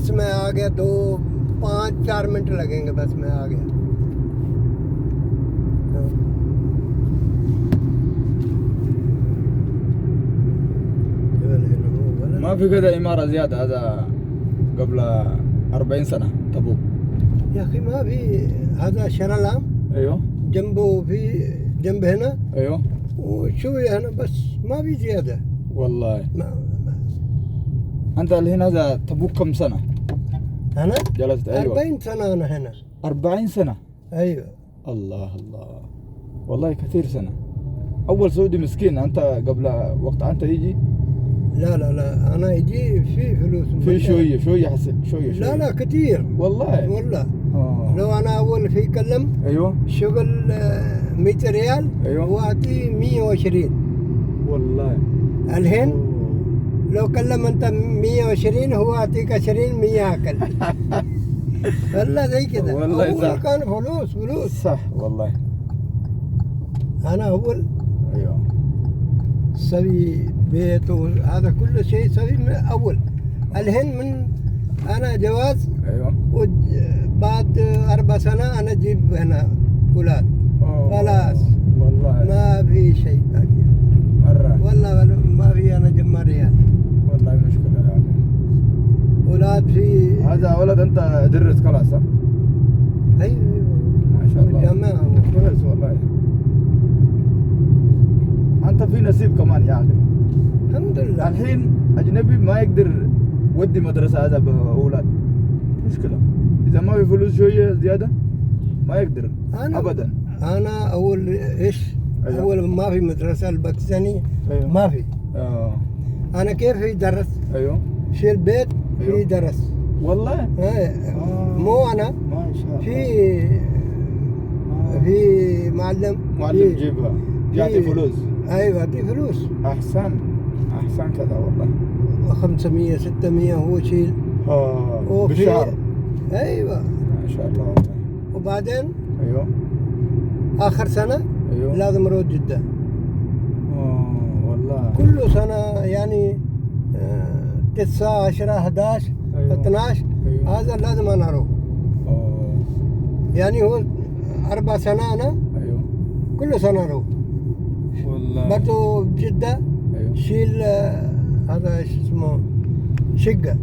बस में आ गया 5-4 मिनट लगेंगे बस में आ गया ما في كذا إمارة زيادة هذا قبل 40 سنة تبوك يا أخي ما في هذا شرلام أيوه جنبه في جنب هنا أيوه وشوية هنا بس ما في زيادة والله ما أنت الحين هذا تبوك كم سنة؟ أنا جلست أيوه 40 سنة أنا هنا 40 سنة أيوه الله الله والله كثير سنة أول سعودي مسكين أنت قبل وقت أنت يجي لا لا لا أنا يجي في فلوس في شوية حسن شوية لا لا كثير والله والله لو أنا أول في كلم أيوه شغل 100 ريال أيوه هو أعطيه 120 والله الحين لو كلم أنت 120 هو أعطيك 20 100 أكل والله زي كذا والله أول صح. كان فلوس صح والله أنا أول أيوه سوي بيت وهذا كل شيء سوي من أول الحين من أنا جواز أيوه وبعد 4 سنة أنا أجيب هنا أولاد خلاص والله ما في شيء باقي مرة والله ما في أنا جمع ريال والله مشكلة يا أخي أولاد في هذا ولد أنت درس خلاص ها؟ أيوه ما شاء الله جامعة كويس والله أنت في نصيب كمان يا أخي الحمد لله الحين أجنبي ما يقدر ودي مدرسة هذا بأولاد مشكلة إذا ما في فلوس شوية زيادة ما يقدر أبدا أنا أول إيش أيوه. أول ما في مدرسة الباكستانية أيوه. ما في أنا كيف يدرس أيوه في البيت أيوه. في درس والله مو أنا ما شاء الله في معلم يجيبها يعطي فلوس أيوه يعطي فلوس أحسن كذا والله 500 600 هو يشيل بالشهر أيوه ما شاء الله والله وبعدين أيوه آخر سنة أيوه لازم أروح جدة والله كل سنة يعني 9 10 11 أيوه. 12 أيوه. هذا لازم أنا أروح يعني هو 4 سنة أنا أيوه كل سنة أروح والله برضو جدة أيوه شيل هذا ايش اسمه شقة